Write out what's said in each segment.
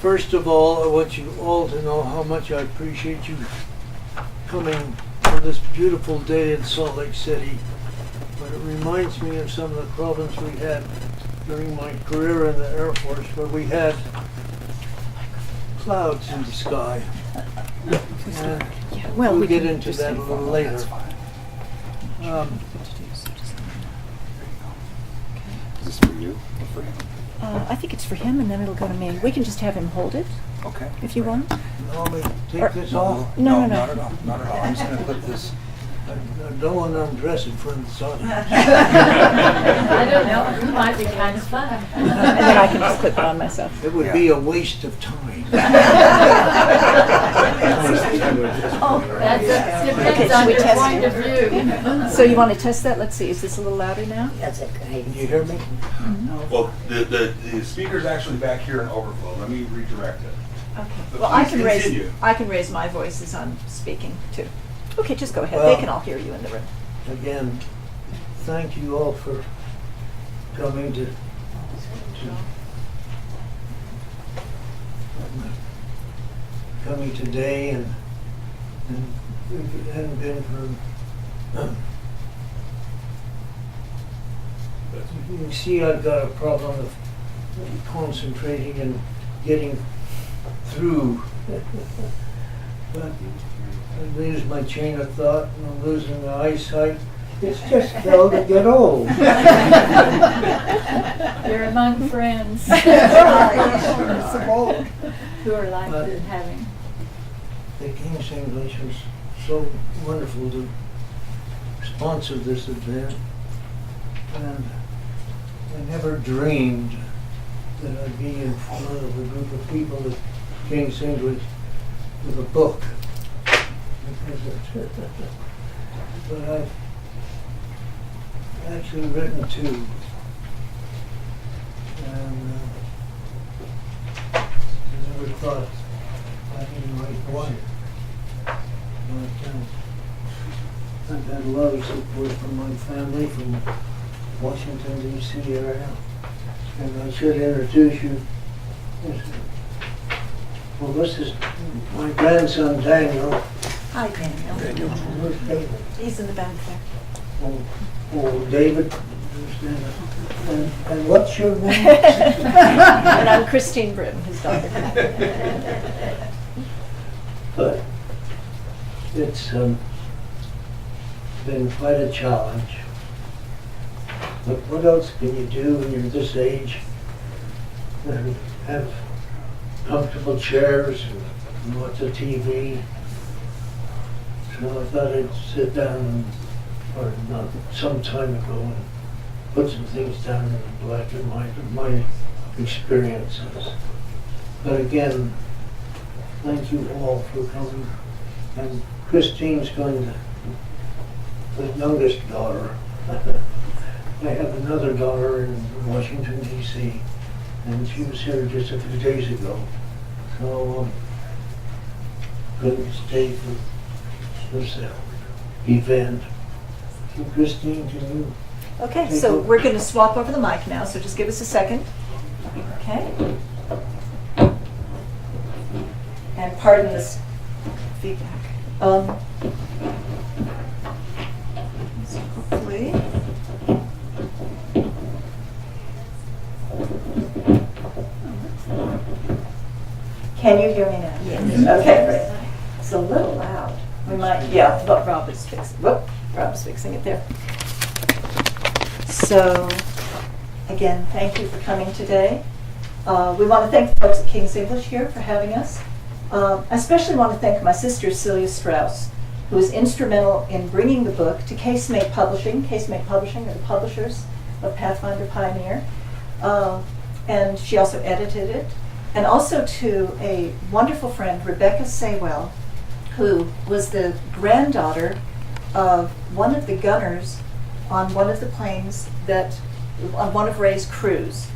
First of all, I want you all to know how much I appreciate you coming on this beautiful day in Salt Lake City. But it reminds me of some of the problems we had during my career in the Air Force, where we had clouds in the sky. And Well, we'll we get can into just that a inform little them, later. that's fine. Is this for you or for him? I think it's for him, and then it'll go to me. We can just have him hold it, Okay. if you want. You want me to take Or- this off? No. Not at all. Not at all. I'm just going to put this. I don't want to undress in front of the audience. I don't know, it might be kind of fun. And then I can just clip it on myself. It would be a waste of time. That Okay, depends should on we your test point it? of view. So you want to test that? Let's see, is this a little louder now? That's okay. Can you hear me? Well, the speaker's actually back here in overflow. Let me redirect it. Okay. But Well, please continue. I can raise my voice as I'm speaking too. Okay, just go ahead. Well- They can all hear you in the room. Again, thank you all for coming to coming today, and if it hadn't been for you can see I've got a problem of concentrating and getting through. But I lose my chain of thought and I'm losing my eyesight. It's just hell to get old. You're among friends who are like having. The King's English was so wonderful to sponsor this event, and I never dreamed that I'd be in front of a group of people at King's English with a book. But I've actually written two, and I never thought I didn't write one. But I've had a lot of support from my family, from Washington D.C. area, and I should introduce you. Well, this is my grandson Daniel. Hi, Daniel. Where's David? He's in the back there. Oh, David. And what's your name? And I'm Christine Brim, his daughter. But it's been quite a challenge. But what else can you do when you're this age? Have comfortable chairs and watch the TV. So I thought I'd sit down or not some time ago and put some things down in black and white of my experiences. But again, thank you all for coming. And Christine's going to, the youngest daughter. I have another daughter in Washington, D.C., and she was here just a few days ago. So couldn't stay for this event. So Christine, can you? Okay, Take so over. we're going to swap over the mic now, so just give us a second. Okay. And pardon this feedback. So hopefully. Can you hear me now? Yes. Okay, great. It's a little loud. We might, yeah, but Rob is fixing, Rob's fixing it there. So, again, thank you for coming today. We want to thank the folks at King's English here for having us. I especially want to thank my sister Celia Strauss, who was instrumental in bringing the book to Casemate Publishing. Casemate Publishing are the publishers of Pathfinder Pioneer. And she also edited it. And also to a wonderful friend, Rebecca Saywell, who was the granddaughter of one of the gunners on one of the planes on one of Ray's crews,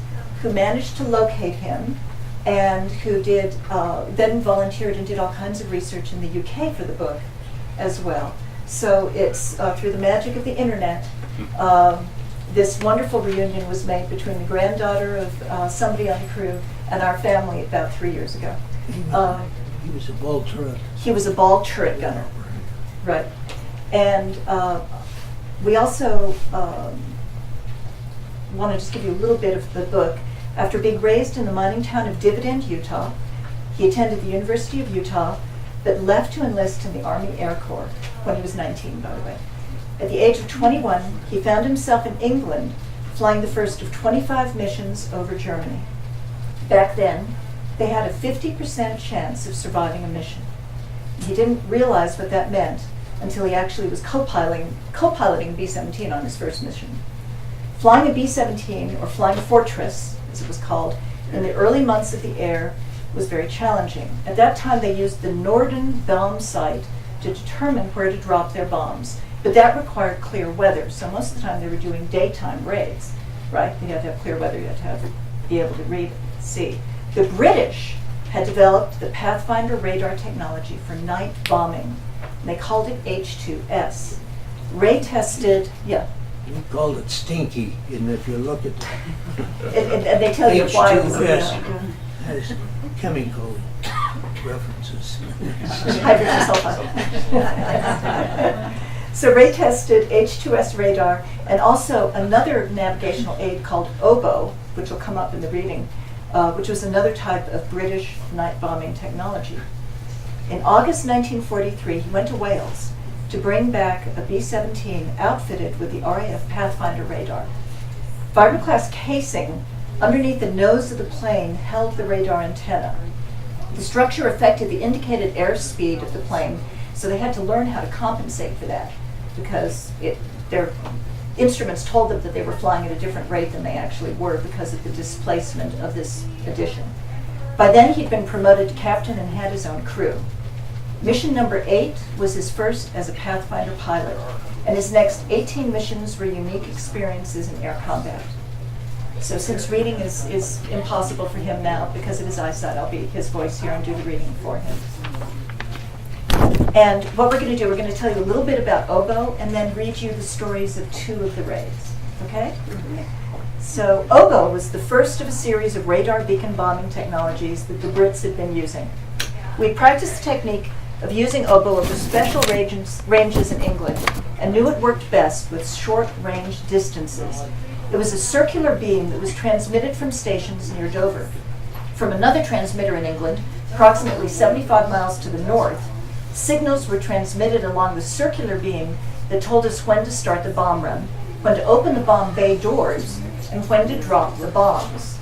who managed to locate him and who did, then volunteered and did all kinds of research in the UK for the book as well. So it's through the magic of the internet, this wonderful reunion was made between the granddaughter of somebody on the crew and our family about 3 years ago. He was a ball turret. He was a ball turret gunner, right? And we also want to just give you a little bit of the book. After being raised in the mining town of Dividend, Utah, he attended the University of Utah, but left to enlist in the Army Air Corps when he was 19, by the way. At the age of 21, he found himself in England, flying the first of 25 missions over Germany. Back then, they had a 50% chance of surviving a mission. He didn't realize what that meant until he actually was co-piloting B-17 on his first mission. Flying a B-17, or Flying Fortress, as it was called, in the early months of the air was very challenging. At that time, they used the Norden bomb sight to determine where to drop their bombs, but that required clear weather. So most of the time, they were doing daytime raids, right? You had to have clear weather. You had to be able to read and see. The British had developed the Pathfinder radar technology for night bombing, and they called it H2S. Ray tested, yeah. We called it Stinky, and if you look at And they tell you why. it was, H2S has chemical references. Hydrogen sulfide. So Ray tested H2S radar and also another navigational aid called oboe, which will come up in the reading, which was another type of British night bombing technology. In August 1943, he went to Wales to bring back a B-17 outfitted with the RAF Pathfinder radar. Fiberglass casing underneath the nose of the plane held the radar antenna. The structure affected the indicated airspeed of the plane, so they had to learn how to compensate for that because their instruments told them that they were flying at a different rate than they actually were because of the displacement of this addition. By then, he'd been promoted to captain and had his own crew. Mission number 8 was his first as a Pathfinder pilot, and his next 18 missions were unique experiences in air combat. So since reading is impossible for him now because of his eyesight, I'll be his voice here and do the reading for him. And what we're going to do, we're going to tell you a little bit about oboe and then read you the stories of 2 of the raids, okay? So oboe was the first of a series of radar beacon bombing technologies that the Brits had been using. We practiced the technique of using oboe over special ranges in England and knew it worked best with short-range distances. It was a circular beam that was transmitted from stations near Dover. From another transmitter in England, approximately 75 miles to the north, signals were transmitted along the circular beam that told us when to start the bomb run, when to open the bomb bay doors, and when to drop the bombs.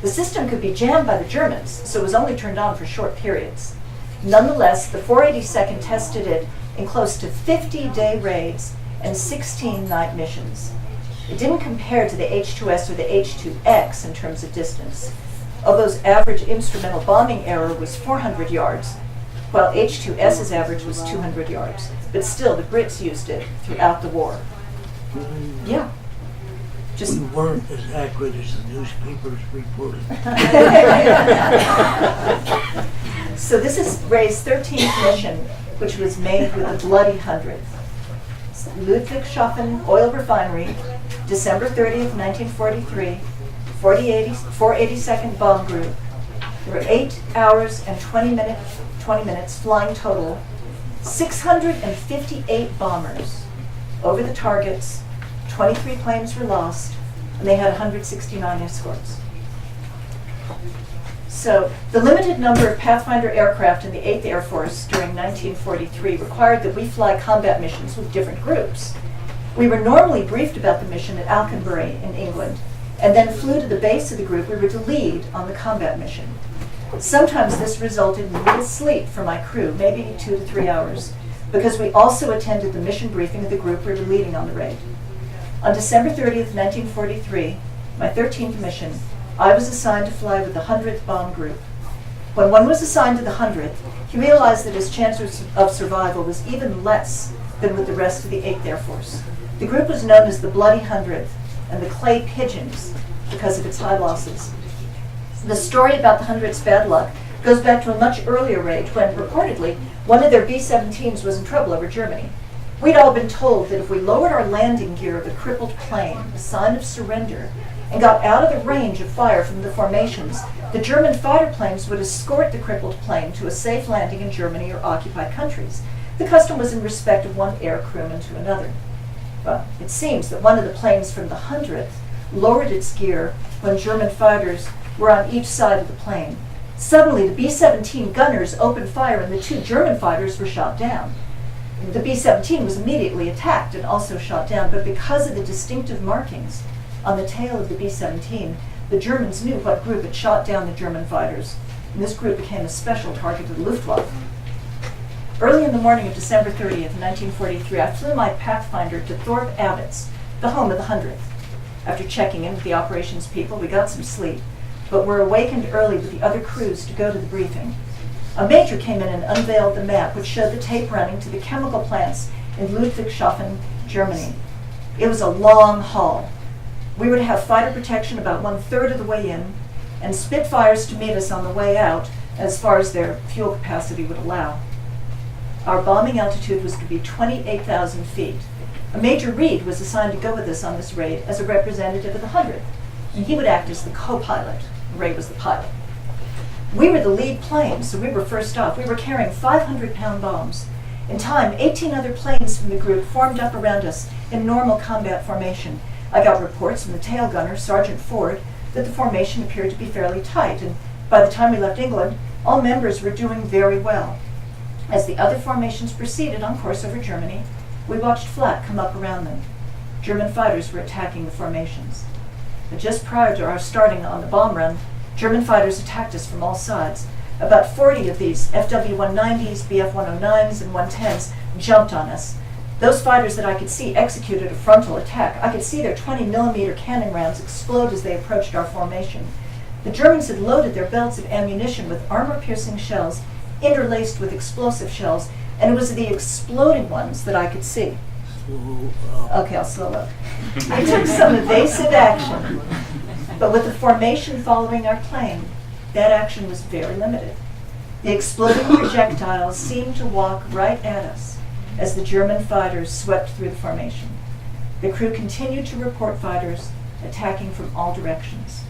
The system could be jammed by the Germans, so it was only turned on for short periods. Nonetheless, the 482nd tested it in close to 50-day raids and 16 night missions. It didn't compare to the H2S or the H2X in terms of distance. Oboe's average instrumental bombing error was 400 yards, while H2S's average was 200 yards. But still, the Brits used it throughout the war. Yeah. We weren't as accurate as the newspapers reported. So this is Ray's 13th mission, which was made with the bloody 100th. Ludwigshafen Oil Refinery, December 30th, 1943, 482nd Bomb Group. There were 8 hours and 20 minutes flying total, 658 bombers over the targets, 23 planes were lost, and they had 169 escorts. So the limited number of Pathfinder aircraft in the 8th Air Force during 1943 required that we fly combat missions with different groups. We were normally briefed about the mission at Alconbury in England, and then flew to the base of the group we were to lead on the combat mission. Sometimes this resulted in little sleep for my crew, maybe 2 to 3 hours, because we also attended the mission briefing of the group we were leading on the raid. On December 30th, 1943, my 13th mission, I was assigned to fly with the 100th Bomb Group. When one was assigned to the 100th, he realized that his chances of survival was even less than with the rest of the 8th Air Force. The group was known as the Bloody 100th and the Clay Pigeons because of its high losses. The story about the 100th's bad luck goes back to a much earlier raid when, reportedly, one of their B-17s was in trouble over Germany. We'd all been told that if we lowered our landing gear of the crippled plane, a sign of surrender, and got out of the range of fire from the formations, the German fighter planes would escort the crippled plane to a safe landing in Germany or occupied countries. The custom was in respect of one air crewman to another. But it seems that one of the planes from the 100th lowered its gear when German fighters were on each side of the plane. Suddenly, the B-17 gunners opened fire and the 2 German fighters were shot down. The B-17 was immediately attacked and also shot down, but because of the distinctive markings on the tail of the B-17, the Germans knew what group had shot down the German fighters, and this group became a special target of the Luftwaffe. Early in the morning of December 30th, 1943, I flew my Pathfinder to Thorpe Abbott's, the home of the 100th. After checking in with the operations people, we got some sleep, but were awakened early with the other crews to go to the briefing. A major came in and unveiled the map, which showed the tape running to the chemical plants in Ludwigshafen, Germany. It was a long haul. We would have fighter protection about 1/3 of the way in, and Spitfires to meet us on the way out, as far as their fuel capacity would allow. Our bombing altitude was to be 28,000 feet. A Major Reed was assigned to go with us on this raid as a representative of the 100th, and he would act as the co-pilot. Ray was the pilot. We were the lead plane, so we were first off. We were carrying 500-pound bombs. In time, 18 other planes from the group formed up around us in normal combat formation. I got reports from the tail gunner, Sergeant Ford, that the formation appeared to be fairly tight, and by the time we left England, all members were doing very well. As the other formations proceeded on course over Germany, we watched flak come up around them. German fighters were attacking the formations. But just prior to our starting on the bomb run, German fighters attacked us from all sides. About 40 of these FW-190s, BF-109s, and 110s jumped on us. Those fighters that I could see executed a frontal attack. I could see their 20mm cannon rounds explode as they approached our formation. The Germans had loaded their belts of ammunition with armor-piercing shells interlaced with explosive shells, and it was the exploding ones that I could see. Okay, I'll slow up. I took some evasive action, but with the formation following our plane, that action was very limited. The exploding projectiles seemed to walk right at us as the German fighters swept through the formation. The crew continued to report fighters attacking from all directions.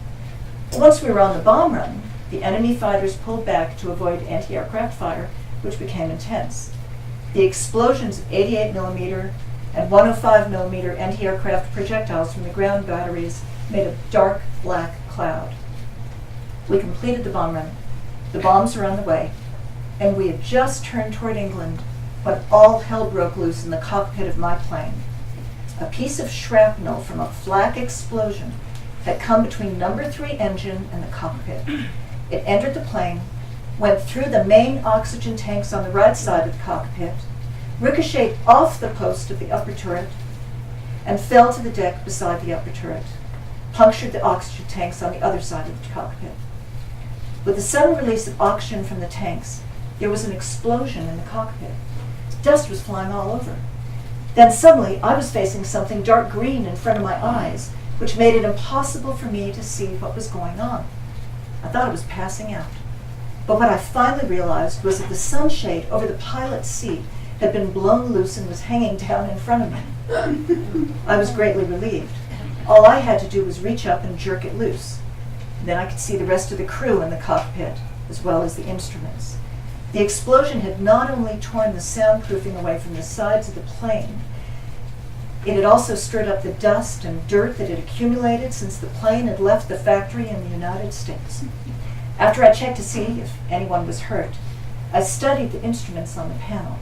Once we were on the bomb run, the enemy fighters pulled back to avoid anti-aircraft fire, which became intense. The explosions of 88mm and 105mm anti-aircraft projectiles from the ground batteries made a dark black cloud. We completed the bomb run. The bombs were on the way, and we had just turned toward England when all hell broke loose in the cockpit of my plane. A piece of shrapnel from a flak explosion had come between number 3 engine and the cockpit. It entered the plane, went through the main oxygen tanks on the right side of the cockpit, ricocheted off the post of the upper turret, and fell to the deck beside the upper turret, punctured the oxygen tanks on the other side of the cockpit. With the sudden release of oxygen from the tanks, there was an explosion in the cockpit. Dust was flying all over. Then suddenly, I was facing something dark green in front of my eyes, which made it impossible for me to see what was going on. I thought I was passing out. But what I finally realized was that the sunshade over the pilot's seat had been blown loose and was hanging down in front of me. I was greatly relieved. All I had to do was reach up and jerk it loose. Then I could see the rest of the crew in the cockpit, as well as the instruments. The explosion had not only torn the soundproofing away from the sides of the plane, it had also stirred up the dust and dirt that had accumulated since the plane had left the factory in the United States. After I checked to see if anyone was hurt, I studied the instruments on the panel.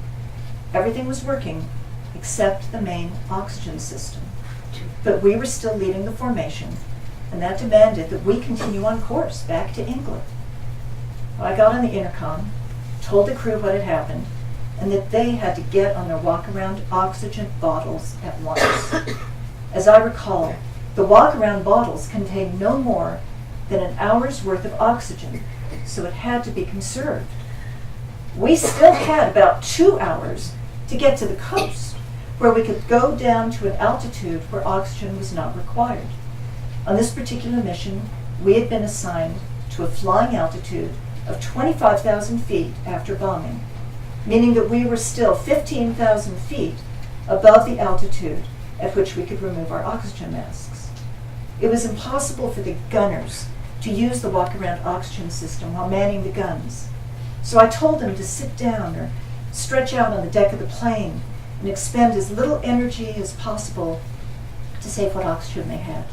Everything was working except the main oxygen system. But we were still leading the formation, and that demanded that we continue on course back to England. I got on the intercom, told the crew what had happened, and that they had to get on their walk-around oxygen bottles at once. As I recall, the walk-around bottles contained no more than an hour's worth of oxygen, so it had to be conserved. We still had about 2 hours to get to the coast, where we could go down to an altitude where oxygen was not required. On this particular mission, we had been assigned to a flying altitude of 25,000 feet after bombing, meaning that we were still 15,000 feet above the altitude at which we could remove our oxygen masks. It was impossible for the gunners to use the walk-around oxygen system while manning the guns. So I told them to sit down or stretch out on the deck of the plane and expend as little energy as possible to save what oxygen they had.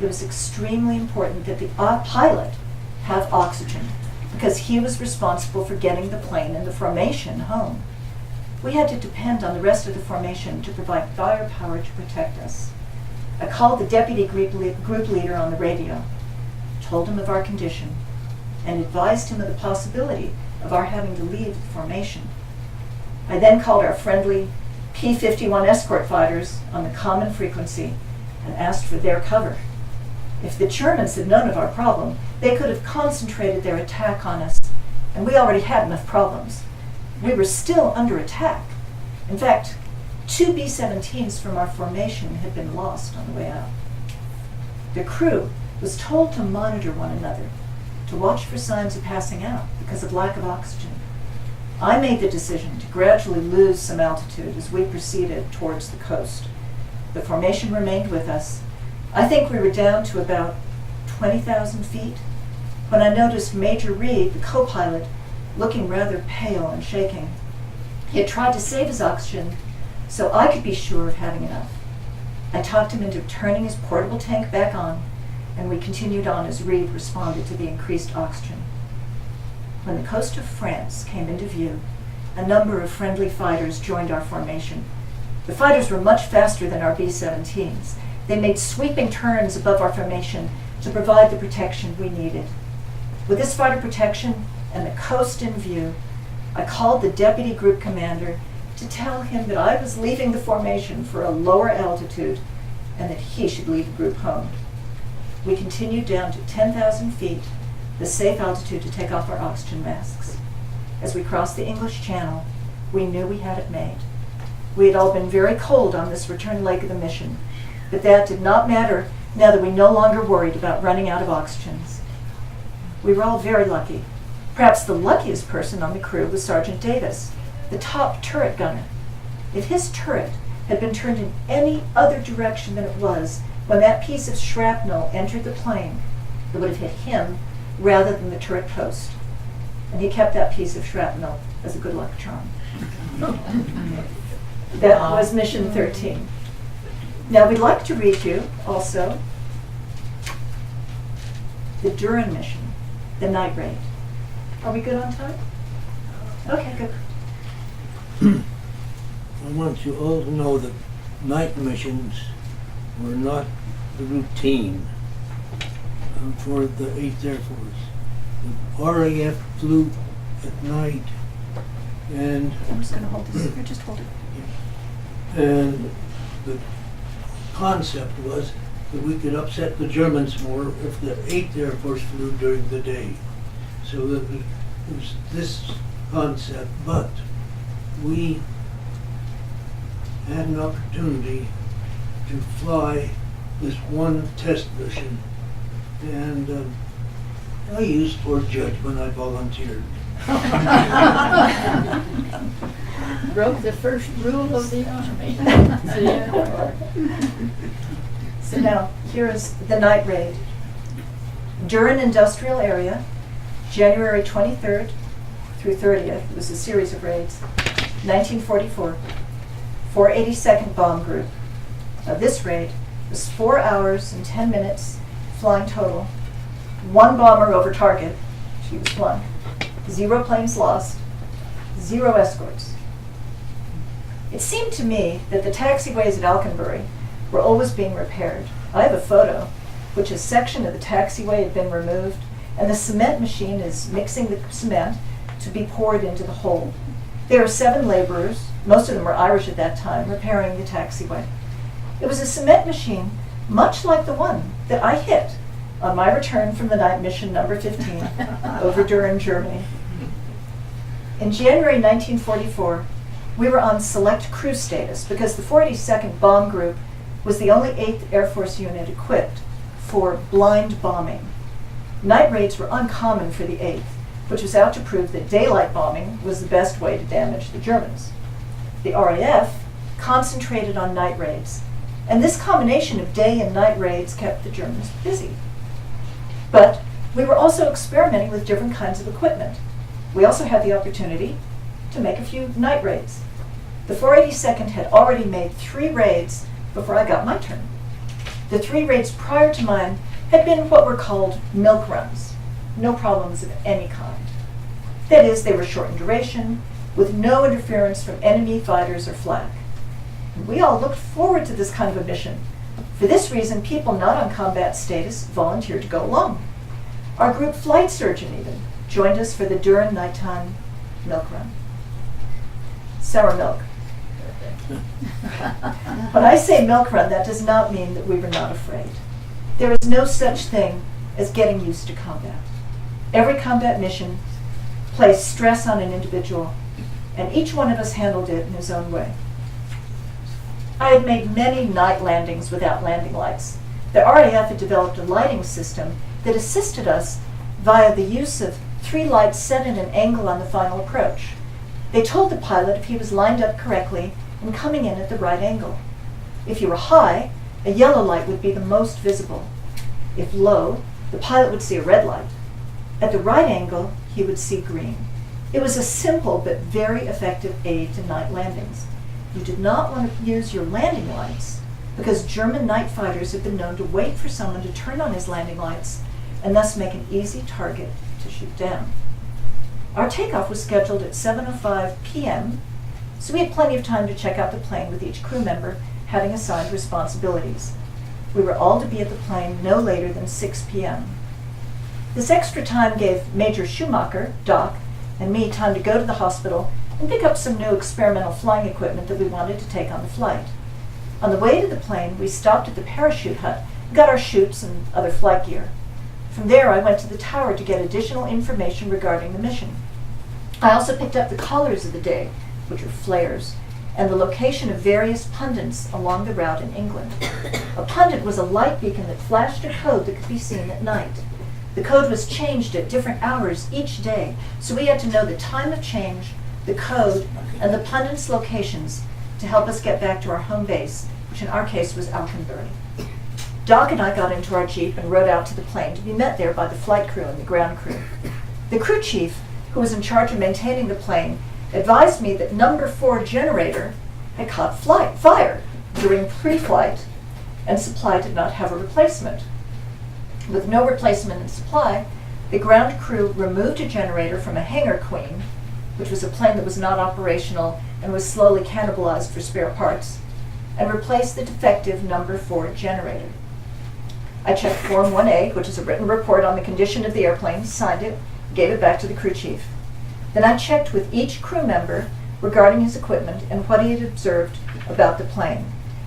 It was extremely important that the pilot have oxygen because he was responsible for getting the plane and the formation home. We had to depend on the rest of the formation to provide firepower to protect us. I called the deputy group leader on the radio, told him of our condition, and advised him of the possibility of our having to leave the formation. I then called our friendly P-51 escort fighters on the common frequency and asked for their cover. If the Germans had known of our problem, they could have concentrated their attack on us, and we already had enough problems. We were still under attack. In fact, 2 B-17s from our formation had been lost on the way out. The crew was told to monitor one another, to watch for signs of passing out because of lack of oxygen. I made the decision to gradually lose some altitude as we proceeded towards the coast. The formation remained with us. I think we were down to about 20,000 feet when I noticed Major Reed, the co-pilot, looking rather pale and shaking. He had tried to save his oxygen so I could be sure of having enough. I talked him into turning his portable tank back on, and we continued on as Reed responded to the increased oxygen. When the coast of France came into view, a number of friendly fighters joined our formation. The fighters were much faster than our B-17s. They made sweeping turns above our formation to provide the protection we needed. With this fighter protection and the coast in view, I called the deputy group commander to tell him that I was leaving the formation for a lower altitude and that he should lead the group home. We continued down to 10,000 feet, the safe altitude to take off our oxygen masks. As we crossed the English Channel, we knew we had it made. We had all been very cold on this return leg of the mission, but that did not matter now that we no longer worried about running out of oxygens. We were all very lucky. Perhaps the luckiest person on the crew was Sergeant Davis, the top turret gunner. If his turret had been turned in any other direction than it was when that piece of shrapnel entered the plane, it would have hit him rather than the turret post. And he kept that piece of shrapnel as a good luck charm. That was mission 13. Now we'd like to read you also the Duran mission, the night raid. Are we good on time? Okay, good. I want you all to know that night missions were not the routine for the 8th Air Force. The RAF flew at night, and I'm just going to hold this. Here, just hold it. and the concept was that we could upset the Germans more if the 8th Air Force flew during the day. So that it was this concept, but we had an opportunity to fly this one test mission, and I used poor judgment. I volunteered. Broke the first rule of the army. So now, here is the night raid. Duran Industrial Area, January 23rd through 30th. It was a series of raids. 1944. 482nd Bomb Group. Now this raid was 4 hours and 10 minutes flying total. 1 bomber over target. She was one. 0 planes lost. 0 escorts. It seemed to me that the taxiways at Alconbury were always being repaired. I have a photo which a section of the taxiway had been removed, and the cement machine is mixing the cement to be poured into the hole. There are 7 laborers, most of them were Irish at that time, repairing the taxiway. It was a cement machine much like the one that I hit on my return from the night mission number 15 over Duran, Germany. In January 1944, we were on select crew status because the 482nd Bomb Group was the only 8th Air Force unit equipped for blind bombing. Night raids were uncommon for the 8th, which was out to prove that daylight bombing was the best way to damage the Germans. The RAF concentrated on night raids, and this combination of day and night raids kept the Germans busy. But we were also experimenting with different kinds of equipment. We also had the opportunity to make a few night raids. The 482nd had already made 3 raids before I got my turn. The 3 raids prior to mine had been what were called milk runs, no problems of any kind. That is, they were short in duration, with no interference from enemy fighters or flak. We all looked forward to this kind of a mission. For this reason, people not on combat status volunteered to go along. Our group flight surgeon even joined us for the Durin nighttime milk run. Sour milk. When I say milk run, that does not mean that we were not afraid. There is no such thing as getting used to combat. Every combat mission placed stress on an individual, and each one of us handled it in his own way. I had made many night landings without landing lights. The RAF had developed a lighting system that assisted us via the use of 3 lights set at an angle on the final approach. They told the pilot if he was lined up correctly and coming in at the right angle. If you were high, a yellow light would be the most visible. If low, the pilot would see a red light. At the right angle, he would see green. It was a simple but very effective aid to night landings. You did not want to use your landing lights because German night fighters have been known to wait for someone to turn on his landing lights and thus make an easy target to shoot down. Our takeoff was scheduled at 7:05 p.m., so we had plenty of time to check out the plane with each crew member having assigned responsibilities. We were all to be at the plane no later than 6 p.m. This extra time gave Major Schumacher, Doc, and me time to go to the hospital and pick up some new experimental flying equipment that we wanted to take on the flight. On the way to the plane, we stopped at the parachute hut and got our chutes and other flight gear. From there, I went to the tower to get additional information regarding the mission. I also picked up the colors of the day, which are flares, and the location of various pundits along the route in England. A pundit was a light beacon that flashed a code that could be seen at night. The code was changed at different hours each day, so we had to know the time of change, the code, and the pundits' locations to help us get back to our home base, which in our case was Alconbury. Doc and I got into our Jeep and rode out to the plane to be met there by the flight crew and the ground crew. The crew chief, who was in charge of maintaining the plane, advised me that number 4 generator had caught fire during pre-flight and supply did not have a replacement. With no replacement in supply, the ground crew removed a generator from a Hangar Queen, which was a plane that was not operational and was slowly cannibalized for spare parts, and replaced the defective number 4 generator. I checked Form 1A, which is a written report on the condition of the airplane, signed it, gave it back to the crew chief. Then I checked with each crew member regarding his equipment and what he had observed about the plane.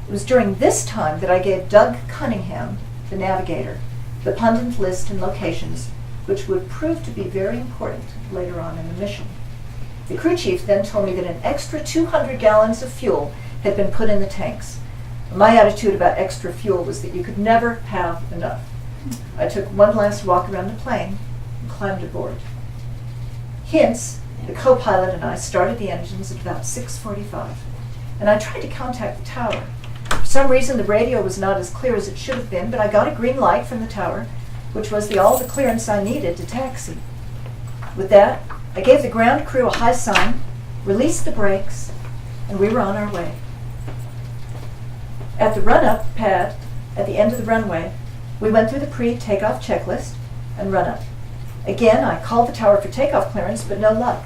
It was during this time that I gave Doug Cunningham, the navigator, the pundit list and locations, which would prove to be very important later on in the mission. The crew chief then told me that an extra 200 gallons of fuel had been put in the tanks. My attitude about extra fuel was that you could never have enough. I took one last walk around the plane and climbed aboard. Hintz, the co-pilot, and I started the engines at about 6:45, and I tried to contact the tower. For some reason, the radio was not as clear as it should have been, but I got a green light from the tower, which was all the clearance I needed to taxi. With that, I gave the ground crew a high sign, released the brakes, and we were on our way. At the run-up pad, at the end of the runway, we went through the pre-takeoff checklist and run-up. Again, I called the tower for takeoff clearance, but no luck.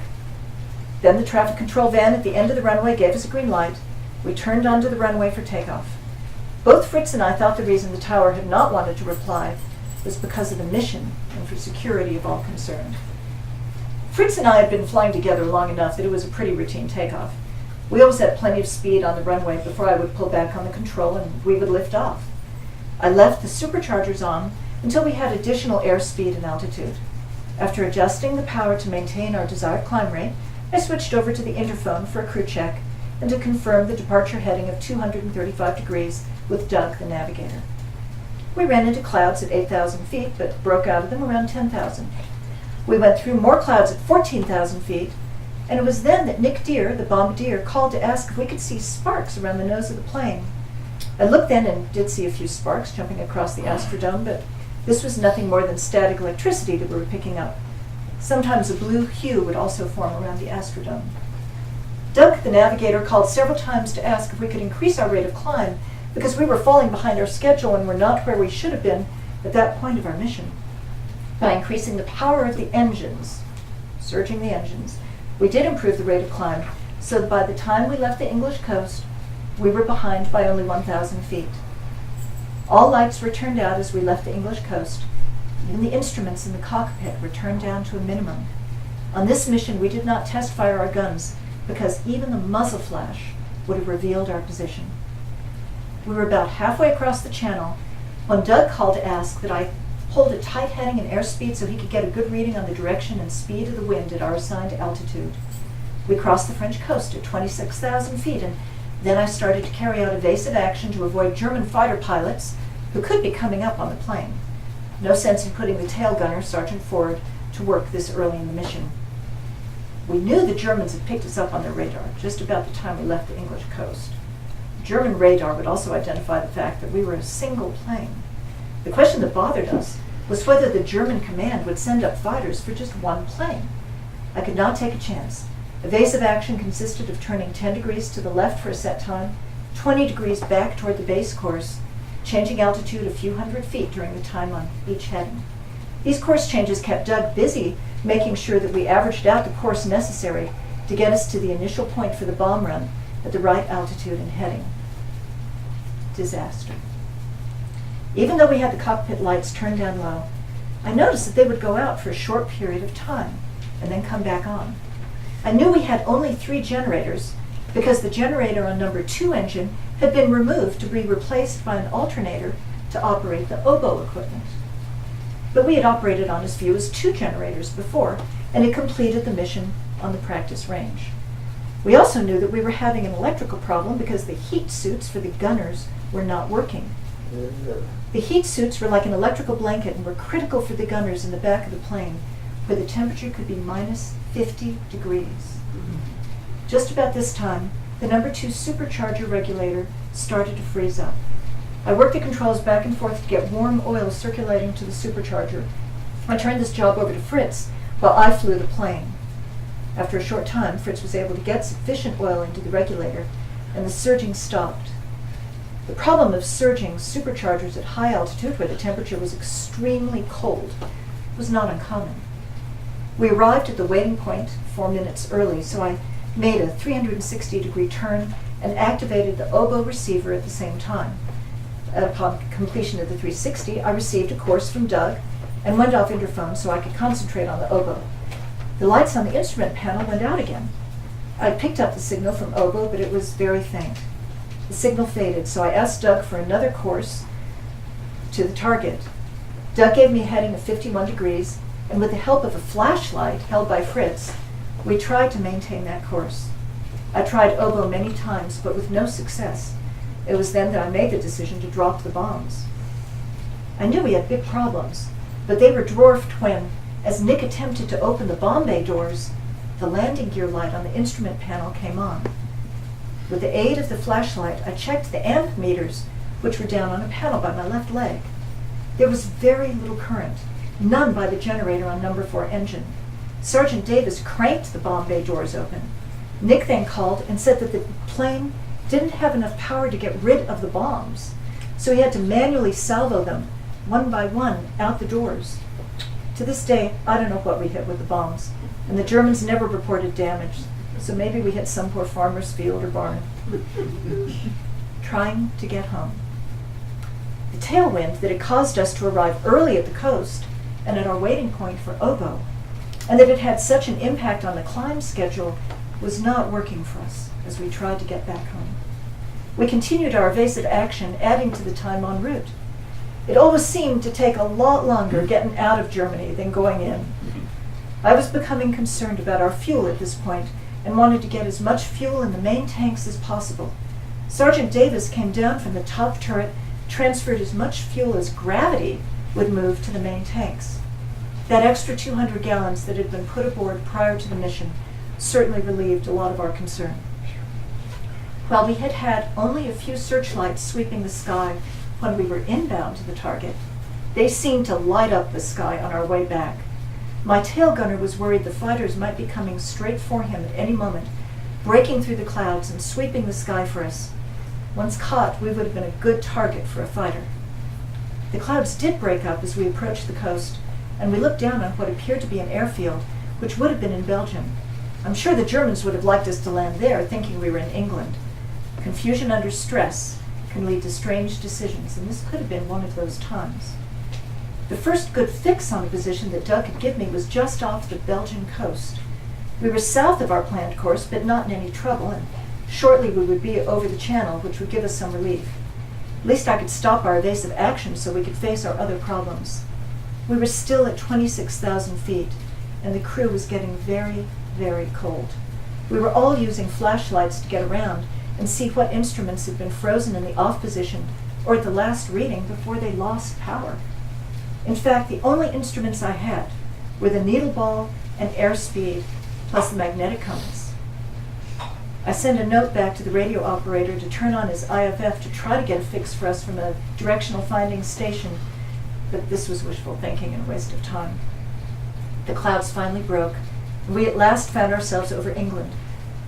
Then the traffic control van at the end of the runway gave us a green light. We turned onto the runway for takeoff. Both Fritz and I thought the reason the tower had not wanted to reply was because of the mission and for security of all concerned. Fritz and I had been flying together long enough that it was a pretty routine takeoff. We always had plenty of speed on the runway before I would pull back on the control and we would lift off. I left the superchargers on until we had additional airspeed and altitude. After adjusting the power to maintain our desired climb rate, I switched over to the interphone for a crew check and to confirm the departure heading of 235 degrees with Doug, the navigator. We ran into clouds at 8,000 feet, but broke out of them around 10,000. We went through more clouds at 14,000 feet, And it was then that Nick Deere, the bombardier, called to ask if we could see sparks around the nose of the plane. I looked then and did see a few sparks jumping across the astrodome, but this was nothing more than static electricity that we were picking up. Sometimes a blue hue would also form around the astrodome. Doug, the navigator, called several times to ask if we could increase our rate of climb because we were falling behind our schedule and were not where we should have been at that point of our mission. By increasing the power of the engines, surging the engines, we did improve the rate of climb, so that by the time we left the English coast, we were behind by only 1,000 feet. All lights were turned out as we left the English coast. Even the instruments in the cockpit were turned down to a minimum. On this mission, we did not test fire our guns because even the muzzle flash would have revealed our position. We were about halfway across the channel when Doug called to ask that I hold a tight heading and airspeed so he could get a good reading on the direction and speed of the wind at our assigned altitude. We crossed the French coast at 26,000 feet, and then I started to carry out evasive action to avoid German fighter pilots who could be coming up on the plane. No sense in putting the tail gunner, Sergeant Ford, to work this early in the mission. We knew the Germans had picked us up on their radar just about the time we left the English coast. German radar would also identify the fact that we were a single plane. The question that bothered us was whether the German command would send up fighters for just one plane. I could not take a chance. Evasive action consisted of turning 10 degrees to the left for a set time, 20 degrees back toward the base course, changing altitude a few hundred feet during the time on each heading. These course changes kept Doug busy making sure that we averaged out the course necessary to get us to the initial point for the bomb run at the right altitude and heading. Disaster. Even though we had the cockpit lights turned down low, I noticed that they would go out for a short period of time and then come back on. I knew we had only 3 generators because the generator on number 2 engine had been removed to be replaced by an alternator to operate the oboe equipment. But we had operated on as few as 2 generators before, and it completed the mission on the practice range. We also knew that we were having an electrical problem because the heat suits for the gunners were not working. The heat suits were like an electrical blanket and were critical for the gunners in the back of the plane, where the temperature could be minus 50 degrees. Just about this time, the number 2 supercharger regulator started to freeze up. I worked the controls back and forth to get warm oil circulating to the supercharger. I turned this job over to Fritz while I flew the plane. After a short time, Fritz was able to get sufficient oil into the regulator, and the surging stopped. The problem of surging superchargers at high altitude where the temperature was extremely cold was not uncommon. We arrived at the waiting point 4 minutes early, so I made a 360-degree turn and activated the oboe receiver at the same time. Upon completion of the 360, I received a course from Doug and went off interphone so I could concentrate on the oboe. The lights on the instrument panel went out again. I picked up the signal from oboe, but it was very faint. The signal faded, so I asked Doug for another course to the target. Doug gave me a heading of 51 degrees, and with the help of a flashlight held by Fritz, we tried to maintain that course. I tried oboe many times, but with no success. It was then that I made the decision to drop the bombs. I knew we had big problems, but they were dwarfed when, as Nick attempted to open the bomb bay doors, the landing gear light on the instrument panel came on. With the aid of the flashlight, I checked the amp meters, which were down on a panel by my left leg. There was very little current, none by the generator on number 4 engine. Sergeant Davis cranked the bomb bay doors open. Nick then called and said that the plane didn't have enough power to get rid of the bombs, so he had to manually salvo them, one by one, out the doors. To this day, I don't know what we hit with the bombs, and the Germans never reported damage, so maybe we hit some poor farmer's field or barn. Trying to get home. The tailwind that had caused us to arrive early at the coast and at our waiting point for oboe, and that it had such an impact on the climb schedule, was not working for us as we tried to get back home. We continued our evasive action, adding to the time en route. It always seemed to take a lot longer getting out of Germany than going in. I was becoming concerned about our fuel at this point and wanted to get as much fuel in the main tanks as possible. Sergeant Davis came down from the top turret, transferred as much fuel as gravity would move to the main tanks. That extra 200 gallons that had been put aboard prior to the mission certainly relieved a lot of our concern. While we had had only a few searchlights sweeping the sky when we were inbound to the target, they seemed to light up the sky on our way back. My tail gunner was worried the fighters might be coming straight for him at any moment, breaking through the clouds and sweeping the sky for us. Once caught, we would have been a good target for a fighter. The clouds did break up as we approached the coast, and we looked down on what appeared to be an airfield, which would have been in Belgium. I'm sure the Germans would have liked us to land there, thinking we were in England. Confusion under stress can lead to strange decisions, and this could have been one of those times. The first good fix on a position that Doug could give me was just off the Belgian coast. We were south of our planned course, but not in any trouble, and shortly we would be over the channel, which would give us some relief. At least I could stop our evasive action so we could face our other problems. We were still at 26,000 feet, and the crew was getting very, very cold. We were all using flashlights to get around and see what instruments had been frozen in the off position or at the last reading before they lost power. In fact, the only instruments I had were the needle ball and airspeed, plus the magnetic compass. I sent a note back to the radio operator to turn on his IFF to try to get a fix for us from a directional finding station, but this was wishful thinking and a waste of time. The clouds finally broke, and we at last found ourselves over England.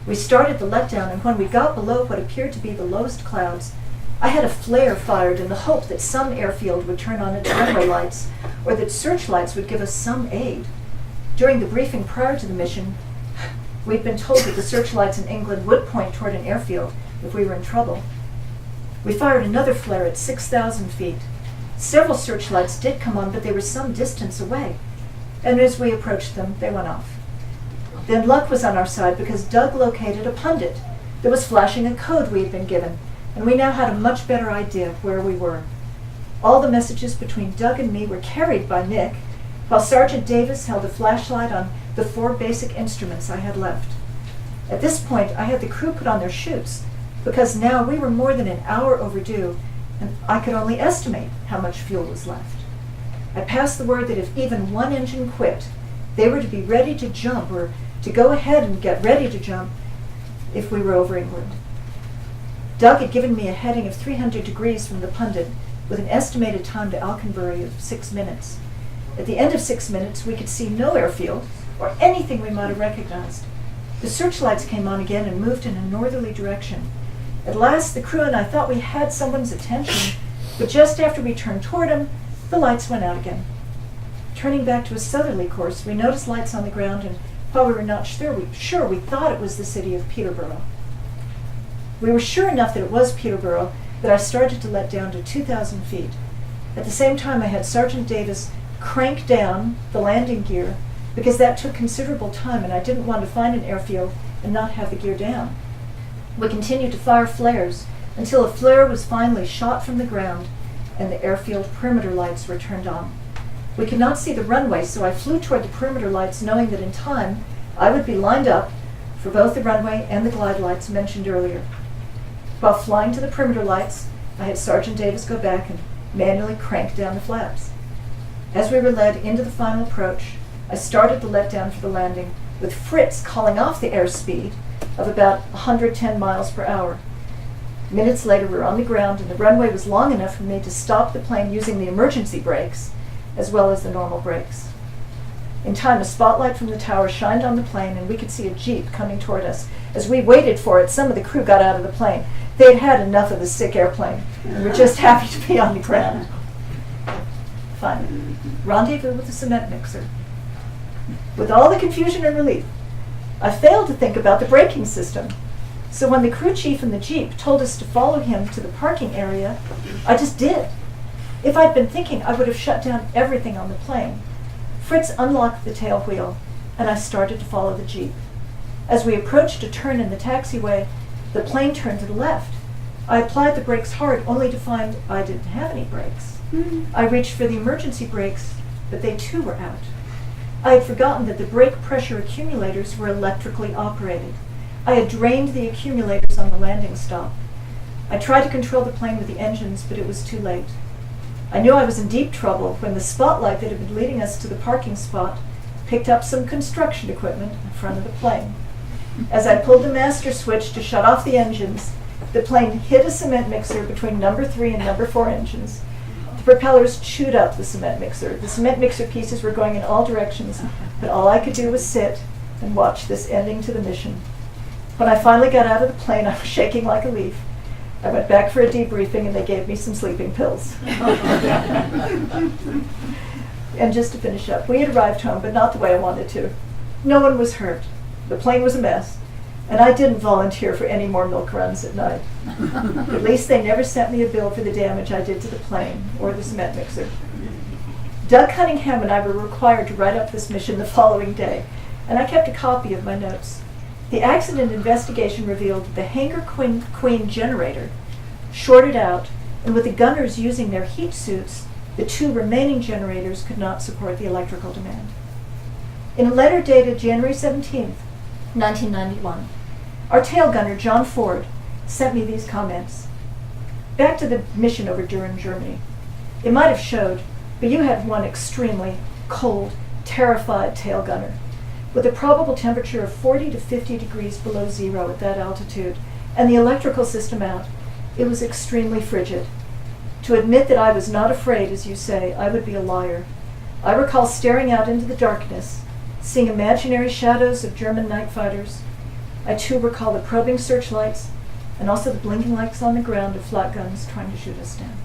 We started the letdown, and when we got below what appeared to be the lowest clouds, I had a flare fired in the hope that some airfield would turn on its runway lights, or that searchlights would give us some aid. During the briefing prior to the mission, we'd been told that the searchlights in England would point toward an airfield if we were in trouble. We fired another flare at 6,000 feet. Several searchlights did come on, but they were some distance away, and as we approached them, they went off. Then luck was on our side because Doug located a pundit that was flashing a code we had been given, and we now had a much better idea of where we were. All the messages between Doug and me were carried by Nick, while Sergeant Davis held a flashlight on the 4 basic instruments I had left. At this point, I had the crew put on their chutes, because now we were more than an hour overdue, and I could only estimate how much fuel was left. I passed the word that if even one engine quit, they were to be ready to jump, or to go ahead and get ready to jump if we were over England. Doug had given me a heading of 300 degrees from the pundit, with an estimated time to Alconbury of 6 minutes. At the end of 6 minutes, we could see no airfield or anything we might have recognized. The searchlights came on again and moved in a northerly direction. At last, the crew and I thought we had someone's attention, but just after we turned toward him, the lights went out again. Turning back to a southerly course, we noticed lights on the ground, and while we were not sure, we thought it was the city of Peterborough. We were sure enough that it was Peterborough that I started to let down to 2,000 feet. At the same time, I had Sergeant Davis crank down the landing gear because that took considerable time and I didn't want to find an airfield and not have the gear down. We continued to fire flares until a flare was finally shot from the ground and the airfield perimeter lights were turned on. We could not see the runway, so I flew toward the perimeter lights knowing that in time I would be lined up for both the runway and the glide lights mentioned earlier. While flying to the perimeter lights, I had Sergeant Davis go back and manually crank down the flaps. As we were led into the final approach, I started the letdown for the landing, with Fritz calling off the airspeed of about 110 miles per hour. Minutes later, we were on the ground, and the runway was long enough for me to stop the plane using the emergency brakes, as well as the normal brakes. In time, a spotlight from the tower shined on the plane, and we could see a Jeep coming toward us. As we waited for it, some of the crew got out of the plane. They had had enough of the sick airplane, and were just happy to be on the ground. Finally, rendezvous with the cement mixer. With all the confusion and relief, I failed to think about the braking system. So when the crew chief in the Jeep told us to follow him to the parking area, I just did. If I'd been thinking, I would have shut down everything on the plane. Fritz unlocked the tail wheel, and I started to follow the Jeep. As we approached a turn in the taxiway, the plane turned to the left. I applied the brakes hard, only to find I didn't have any brakes. I reached for the emergency brakes, but they too were out. I had forgotten that the brake pressure accumulators were electrically operated. I had drained the accumulators on the landing stop. I tried to control the plane with the engines, but it was too late. I knew I was in deep trouble when the spotlight that had been leading us to the parking spot picked up some construction equipment in front of the plane. As I pulled the master switch to shut off the engines, the plane hit a cement mixer between number 3 and number 4 engines. The propellers chewed up the cement mixer. The cement mixer pieces were going in all directions, but all I could do was sit and watch this ending to the mission. When I finally got out of the plane, I was shaking like a leaf. I went back for a debriefing and they gave me some sleeping pills. And just to finish up, we had arrived home, but not the way I wanted to. No one was hurt. The plane was a mess. And I didn't volunteer for any more milk runs at night. At least they never sent me a bill for the damage I did to the plane or the cement mixer. Doug Cunningham and I were required to write up this mission the following day, and I kept a copy of my notes. The accident investigation revealed the Hangar Queen generator shorted out, and with the gunners using their heat suits, the 2 remaining generators could not support the electrical demand. In a letter dated January 17th, 1991, our tail gunner, John Ford, sent me these comments. Back to the mission over Durham, Germany. It might have showed, but you had one extremely cold, terrified tail gunner. With a probable temperature of 40 to 50 degrees below zero at that altitude, and the electrical system out, it was extremely frigid. To admit that I was not afraid, as you say, I would be a liar. I recall staring out into the darkness, seeing imaginary shadows of German night fighters. I too recall the probing searchlights, and also the blinking lights on the ground of flat guns trying to shoot us down.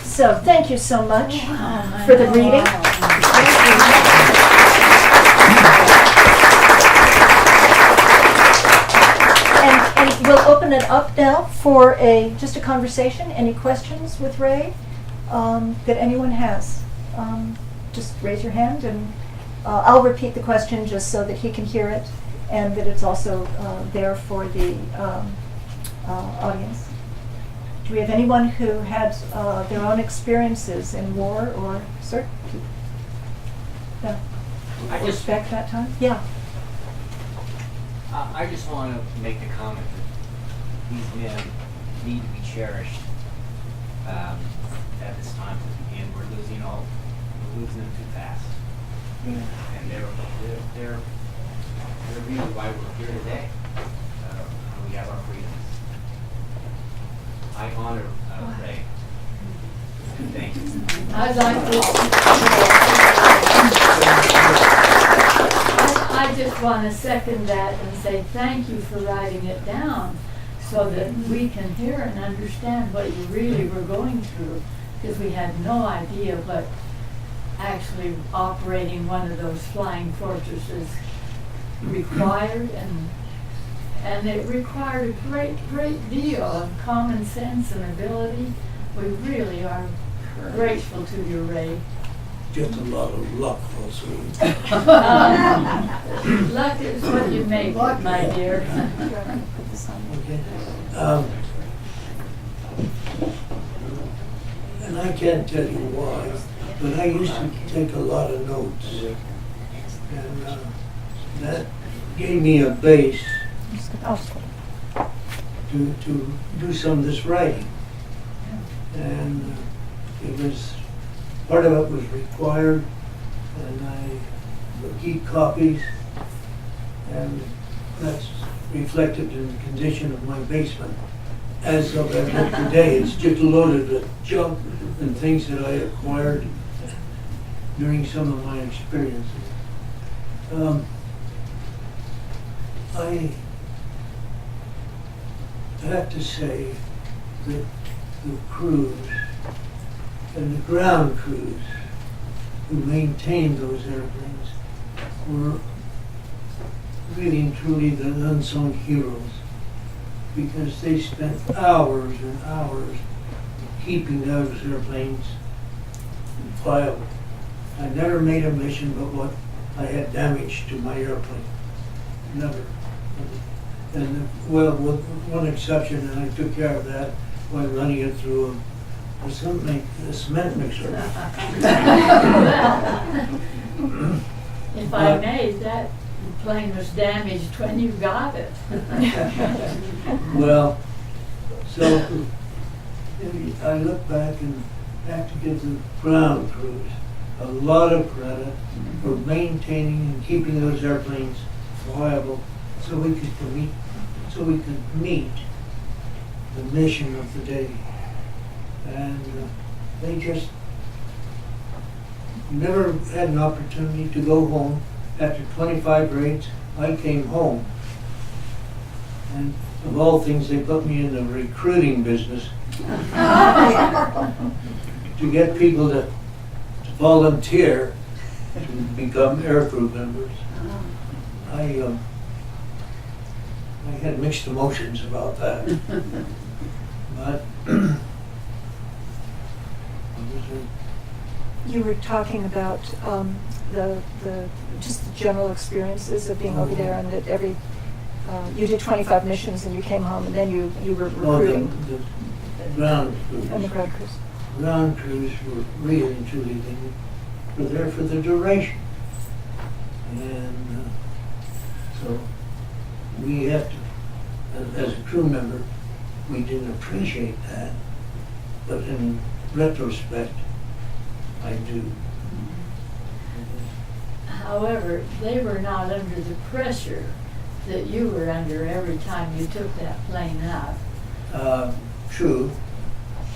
So thank you so much for the reading. And we'll open it up now for just a conversation. Any questions with Ray that anyone has? Just raise your hand, and I'll repeat the question just so that he can hear it, and that it's also there for the audience. Do we have anyone who had their own experiences in war or sir? No. I just back that time. Yeah. I just want to make the comment that these men need to be cherished at this time, and we're losing them too fast. And they're really why we're here today. We have our freedoms. I honor Ray. Thank you. I'd like to. I just want to second that and say thank you for writing it down so that we can hear and understand what you really were going through, because we had no idea what actually operating one of those flying fortresses required, and it required a great deal of common sense and ability. We really are grateful to you, Ray. Just a lot of luck also. Luck is what you make it, my dear. Okay. And I can't tell you why, but I used to take a lot of notes. And that gave me a base to do some of this writing. And it was, part of it was required, and I would keep copies, and that's reflected in the condition of my basement. As of today, it's just loaded with junk and things that I acquired during some of my experiences. I have to say that the crews and the ground crews who maintained those airplanes were really and truly the unsung heroes, because they spent hours and hours keeping those airplanes viable. I never made a mission but what I had damage to my airplane. Never. And well, with one exception, and I took care of that by running it through a cement mixer. If I may, that plane was damaged when you got it. Well, so I look back and have to give the ground crews a lot of credit for maintaining and keeping those airplanes viable so we could meet the mission of the day. And they just never had an opportunity to go home. After 25 raids, I came home. And of all things, they put me in the recruiting business to get people to volunteer to become aircrew members. I had mixed emotions about that. But You were talking about just the general experiences of being over there, and that you did 25 missions and you came home, and then you were recruiting. the ground crews. And the ground crews. Ground crews were really and truly, they were there for the duration. And so we have to, as a crew member, we didn't appreciate that. But in retrospect, I do. However, they were not under the pressure that you were under every time you took that plane out. True.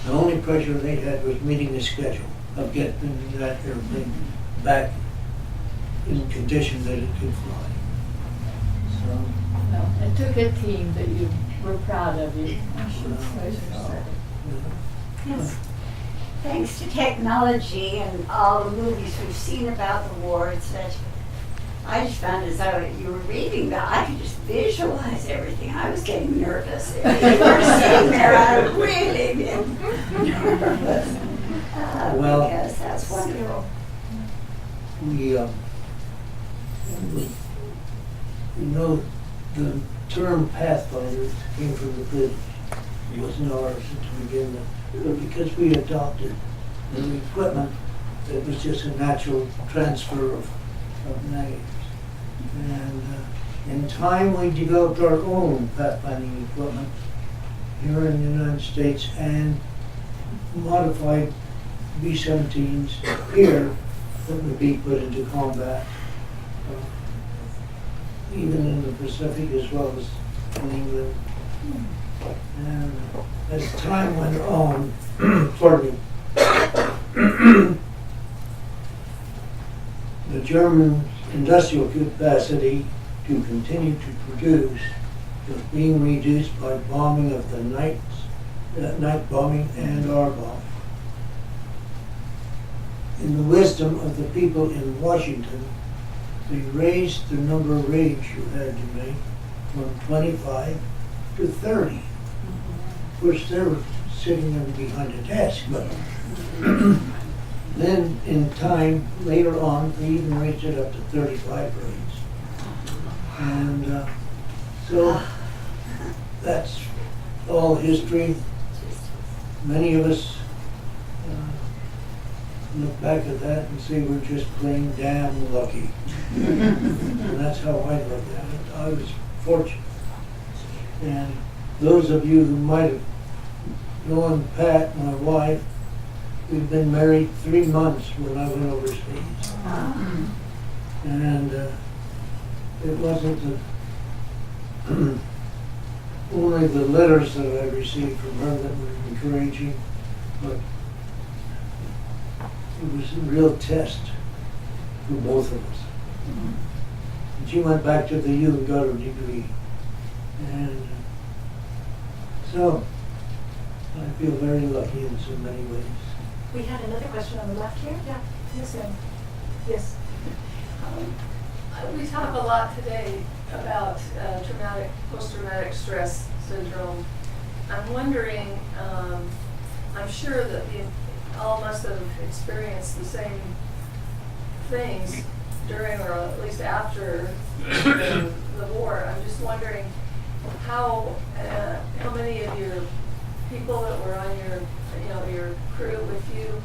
The only pressure they had was meeting the schedule of getting that airplane back in condition that it could fly. So, Well, it took a team, but you were proud of you. Yes. Thanks to technology and all the movies we've seen about the war and such, I just found as though you were reading that I could just visualize everything. I was getting nervous. You were sitting there, I really get nervous. Well, because that's wonderful. The term Pathfinder came from the British. It wasn't ours to begin with. But because we adopted the equipment, it was just a natural transfer of names. And in time, we developed our own pathfinding equipment here in the United States and modified B-17s here that would be put into combat, even in the Pacific as well as in England. And as time went on, pardon me, the German industrial capacity to continue to produce was being reduced by bombing of the night bombing and our bombing. In the wisdom of the people in Washington, they raised the number of raids you had to make from 25 to 30. Of course, they were sitting there behind a desk, but then in time, later on, they even raised it up to 35 raids. And so that's all history. Many of us look back at that and say we're just plain damn lucky. And that's how I look at it. I was fortunate. And those of you who might have known Pat, my wife, we've been married 3 months when I went overseas. And it wasn't only the letters that I received from her that were encouraging, but it was a real test for both of us. And she went back to the U and got her degree. And so I feel very lucky in so many ways. We had another question on the left here. Yeah. Yes, ma'am. Yes. We talk a lot today about post-traumatic stress syndrome. I'm wondering, I'm sure that all must have experienced the same things during or at least after the war. I'm just wondering how many of your people that were on your crew with you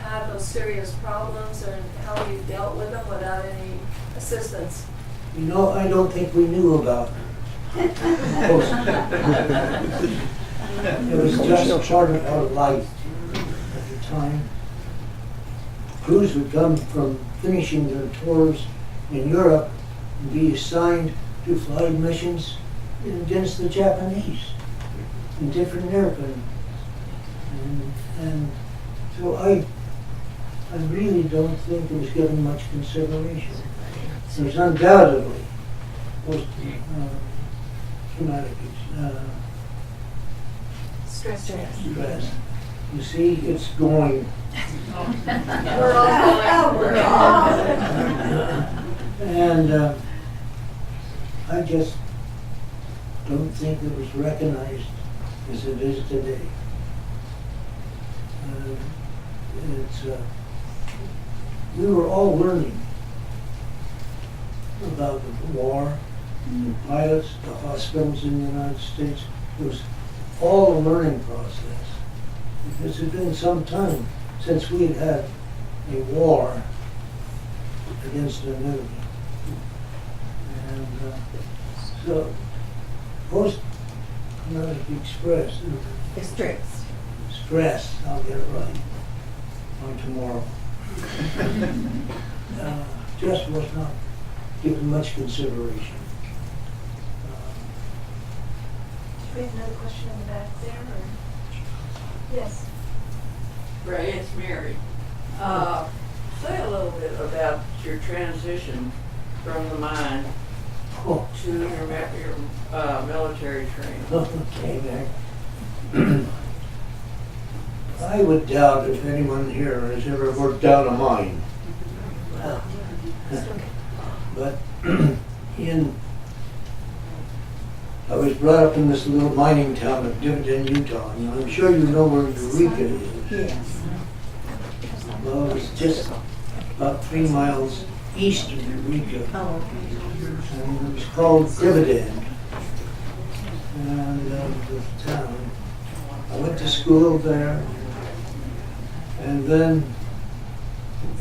had those serious problems, and how you dealt with them without any assistance. You know, I don't think we knew about it. It was just part of our life at the time. crews would come from finishing their tours in Europe and be assigned to fly missions against the Japanese in different airplanes. And so I really don't think it was given much consideration. There's undoubtedly post-traumatic Stress. stress. You see, it's going. We're all going. We're all. And I just don't think it was recognized as it is today. We were all learning about the war, the pilots, the hospitals in the United States. It was all a learning process. Because it had been some time since we had had a war against an enemy. And so, post-traumatic stress, I'll get it right on tomorrow, just was not given much consideration. Do we have another question in the back there, or? Yes. Ray, it's Mary. Say a little bit about your transition from the mine Oh, to your military training. okay, there. I would doubt if anyone here has ever worked down a mine. But I was brought up in this little mining town of Dividend, Utah, and I'm sure you know where Eureka is. Yes. Well, it's just about 3 miles east of Eureka, Oh, and it was called Dividend, and the town. I went to school there, and then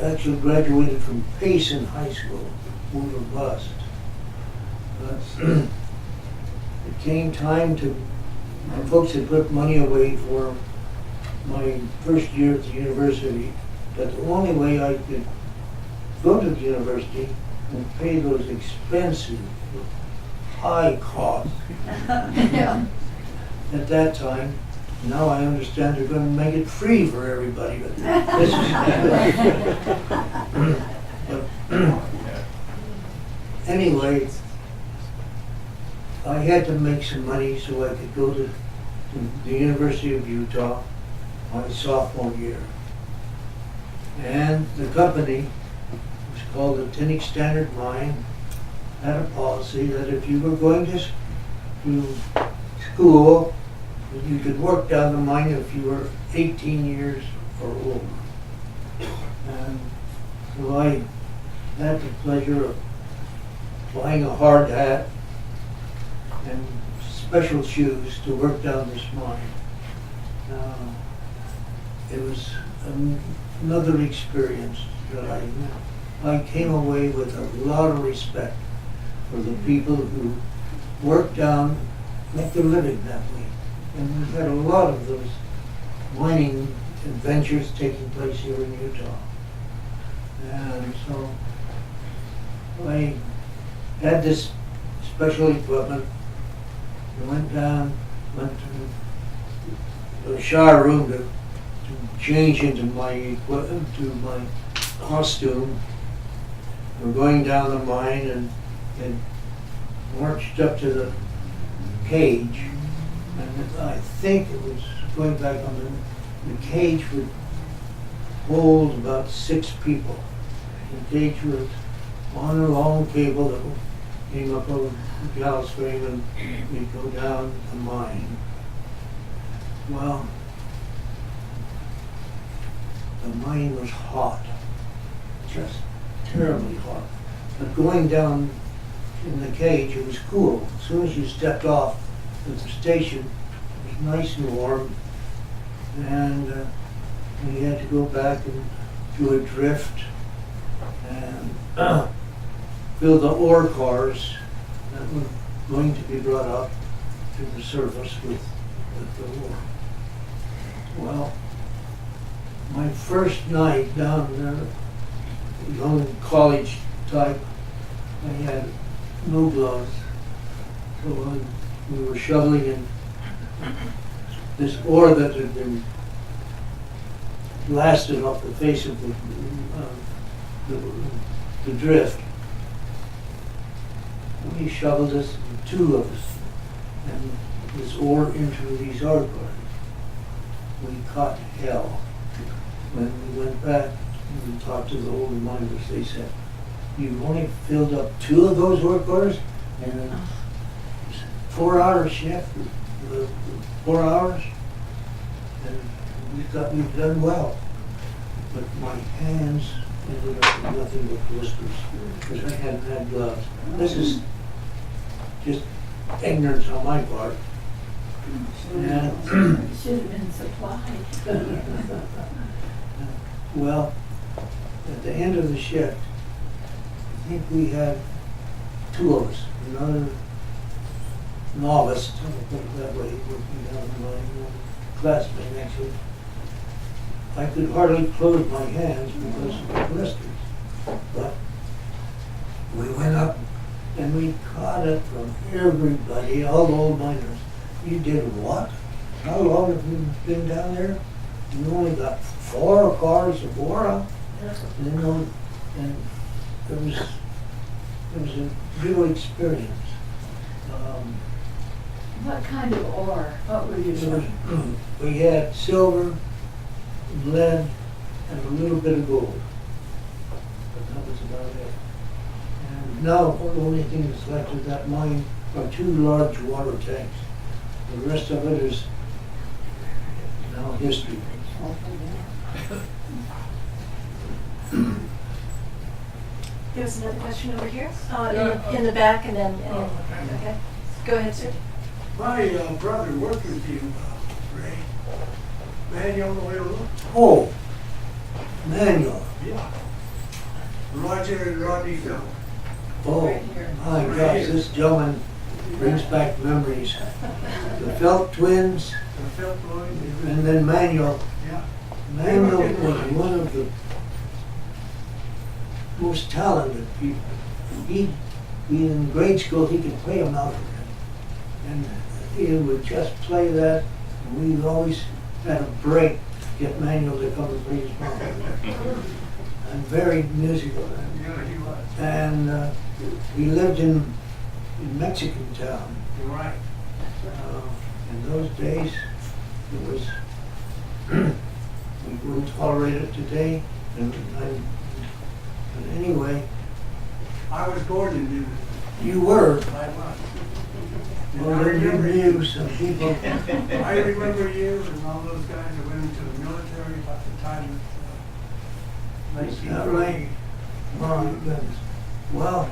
actually graduated from Payson High School, move or bust. But it came time to, my folks had put money away for my first year at the university, but the only way I could go to the university and pay those expensive, high costs yeah. at that time. Now I understand they're going to make it free for everybody, but this is. Anyway, I had to make some money so I could go to the University of Utah my sophomore year. And the company, was called the Tinnick Standard Mine, had a policy that if you were going to school, you could work down the mine if you were 18 years or older. And so I had the pleasure of buying a hard hat and special shoes to work down this mine. It was another experience that I came away with a lot of respect for the people who work down, make their living that way. And we've had a lot of those mining adventures taking place here in Utah. And so I had this special equipment. I went to the shower room to change into my equipment, to my costume. We're going down the mine and marched up to the cage. And I think it was going back on the cage would hold about 6 people. The cage was on a long cable that came up over the gallows frame and we'd go down the mine. Well, the mine was hot, just terribly hot. But going down in the cage, it was cool. As soon as you stepped off at the station, it was nice and warm. And we had to go back and do a drift and fill the ore cars that were going to be brought up to the surface with the ore. Well, My first night down there, young college type, I had no gloves. So when we were shoveling in this ore that had been blasted off the face of the drift. We shoveled this, two of us, and this ore into these ore gardens. We caught hell. When we went back and we talked to the older miners, they said, "You've only filled up two of those ore gardens in a 4-hour shift, 4 hours, and we've done well." But my hands ended up with nothing but blisters because I hadn't had gloves. This is just ignorance on my part. And Should have been supplied. well, at the end of the shift, I think we had two of us, another novice, I'll put it that way, working down the line, classmate actually. I could hardly close my hands because of the blisters. But we went up and we caught it from everybody, all the old miners. You did what? How long have you been down there? You only got 4 cars of ore out. And it was a real experience. What kind of ore? What were you doing? We had silver, lead, and a little bit of gold. But that was about it. And now the only thing that's left of that mine are 2 large water tanks. The rest of it is now history. There's another question over here, in the back, and then, okay. Go ahead, sir. My brother worked with you, Ray. Manuel Loyola. Oh, manual. Yeah. Roger and Rodney Phil. Oh, my gosh, this gentleman brings back memories. The Felt twins, The Phil Floyd. and then Manuel. Yeah. Manuel was one of the most talented people. He in grade school, he could play a mountain. And he would just play that, and we always had a break to get Manuel to come and play his mountain. And very musical. Yeah, he was. And we lived in Mexican town. You're right. In those days, it was, we wouldn't tolerate it today. But anyway, I was born in Newton. you were, I was. And well, I then you remember knew you. some people. I remember you and all those guys that went into the military about the time of Is that right? Oh, my goodness. Well,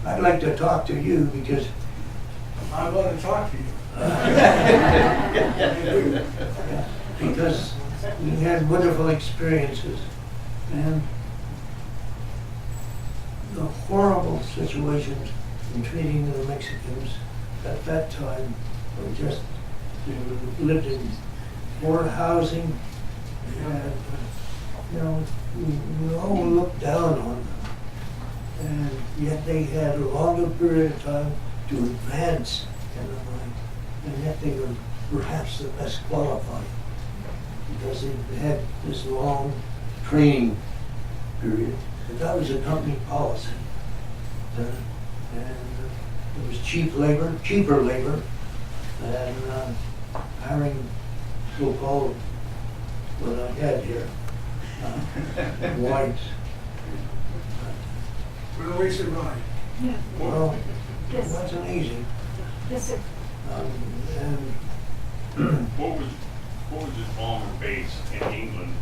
I'd like to talk to you because I want to talk to you. because we had wonderful experiences and the horrible situations in treating the Mexicans at that time were just, they lived in poor housing and, we all looked down on them. And yet they had a longer period of time to advance in the mine, and yet they were perhaps the best qualified because they had this long training period. But that was a company policy. And it was cheaper labor than hiring so-called, what I had here, whites. Well, we survived. Yeah. Well, it Yes. wasn't easy. Yes, sir. And What was his bomber base in England?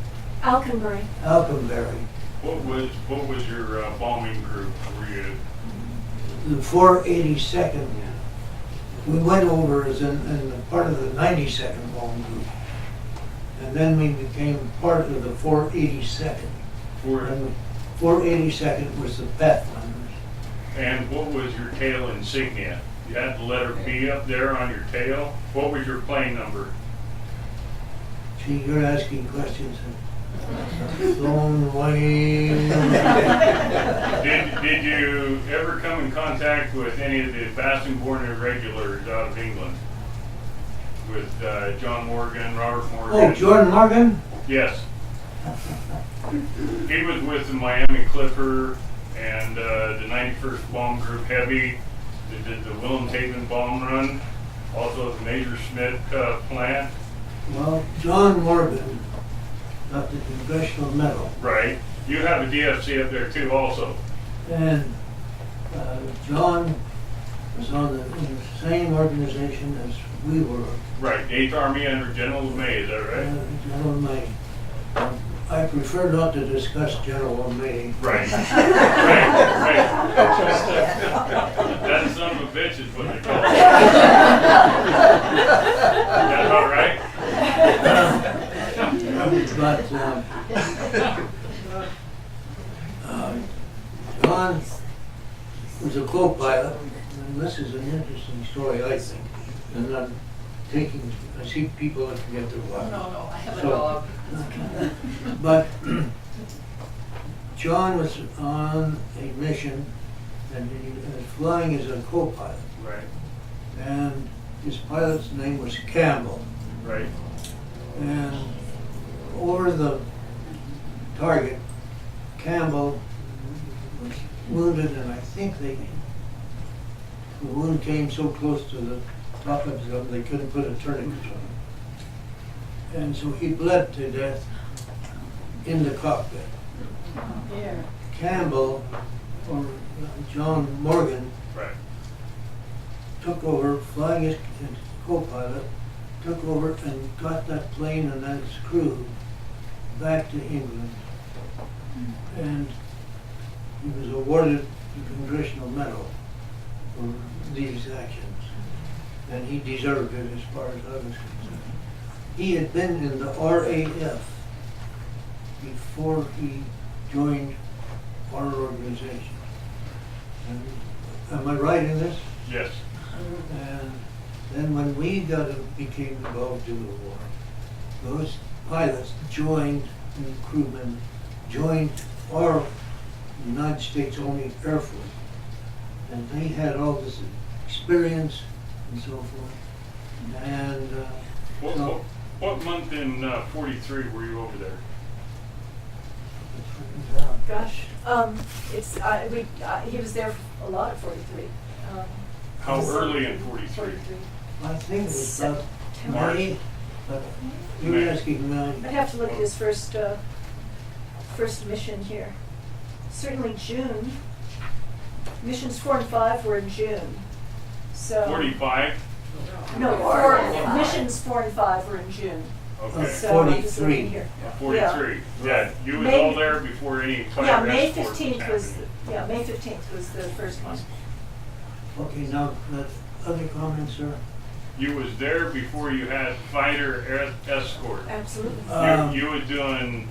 Alconbury. Alconbury, What was your bombing group? Were you the 482nd, we went over as in part of the 92nd bomb group. And then we became part of the 482nd. for? And 482nd was the Pathfinders. And what was your tail insignia? You had the letter B up there on your tail. What was your plane number? See, you're asking questions and going way. Did you ever come in contact with any of the Bassingbourne irregulars out of England? With John Morgan, Robert Morgan? Oh, Jordan Morgan? Yes. He was with the Miami Clipper and the 91st Bomb Group Heavy. They did the Wilhelmshaven bomb run. Also the Major Schmidt plant. Well, John Morgan got the Congressional Medal. Right. You have a DFC up there too also. And John was in the same organization as we were. Right. 8th Army under General LeMay, is that right? General May. I prefer not to discuss General May. Right. Right. That son of a bitch is what they call it. That's all right. But John was a co-pilot, and this is an interesting story, I think. And I see people that forget their wives. No, I have a So- dog. But John was on a mission, and he was flying as a co-pilot. Right. And his pilot's name was Campbell. Right. And over the target, Campbell was wounded, and I think the wound came so close to the top of his gun they couldn't put a tourniquet on him. And so he bled to death in the cockpit. Here. Campbell, or John Morgan, Right. took over, flying his co-pilot, took over and got that plane and its crew back to England. And he was awarded the Congressional Medal for these actions. And he deserved it as far as I was concerned. He had been in the RAF before he joined our organization. And am I right in this? Yes. And then when we became involved in the war, those pilots joined, and crewmen joined our United States Army Air Force. And they had all this experience and so forth. And What month in 43 were you over there? Gosh, he was there a lot at 43. How early in 43? 43. I think it was about September. May, but you're May. asking May. I'd have to look at his first mission here. Certainly June. Missions 4 and 5 were in June. So 45? No, missions 4 and 5 were in June. Okay. So I'm just 43. looking here. 43. Yeah, you was May- all there before any Yeah, fire May escort 15th was happening. May 15th was the first one. Okay, now, other comments, sir? You was there before you had fighter escort. Absolutely. You was doing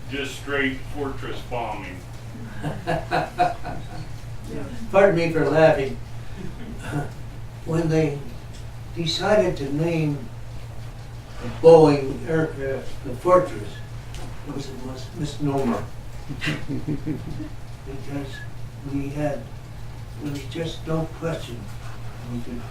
just straight fortress bombing. Pardon me for laughing. When they decided to name the Boeing aircraft the Fortress, it was a misnomer. Because we just no question, we could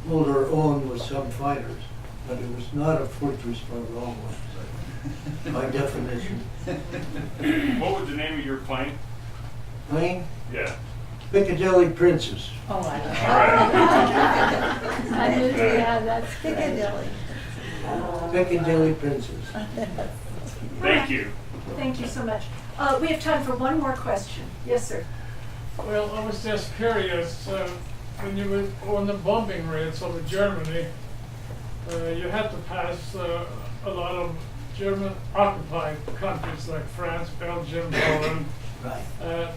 hold our own with some fighters, but it was not a fortress by long ways, by definition. What was the name of your plane? Plane, Yeah. Piccadilly Princess. Oh, I know. All right. I knew, yeah, that's Piccadilly. Piccadilly Princess. Thank you. Thank you so much. We have time for one more question. Yes, sir. Well, I was just curious, when you were on the bombing raids over Germany, you had to pass a lot of German-occupied countries like France, Belgium, Poland. Right.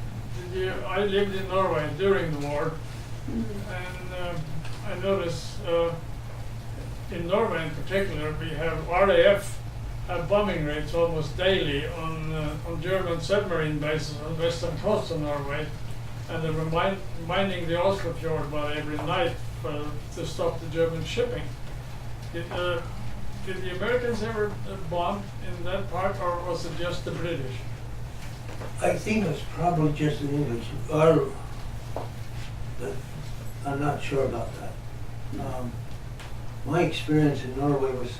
I lived in Norway during the war, and I noticed in Norway in particular, we have RAF have bombing raids almost daily on German submarine bases on the western coast of Norway, and they were mining the Oslo fjord by every night to stop the German shipping. Did the Americans ever bomb in that part, or was it just the British? I think it's probably just the English, but I'm not sure about that. My experience in Norway was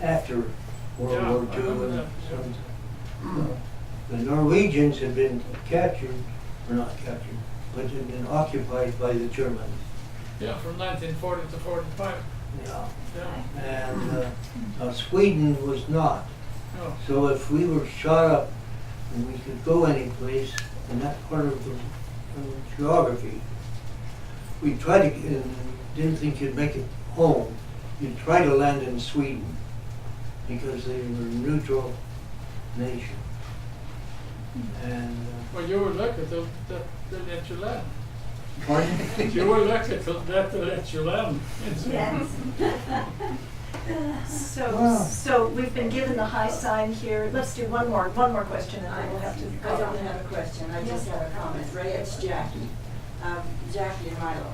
after World Yeah, War I II, remember and that, the Norwegians had been captured, or not captured, but had been occupied by the Germans. Yeah, from 1940 to 45. Yeah. Yeah. And Sweden was not. Oh. So if we were shot up and we could go any place in that part of the geography, we'd try to, and didn't think you'd make it home, you'd try to land in Sweden because they were a neutral nation. And Well, you were lucky to let you land. pardon? You were lucky to let you land. Yes. So we've been given the high sign here. Let's do one more question, and then we'll have to. I don't have a question, I just have a comment. Ray, it's Jackie. Jackie and Milo.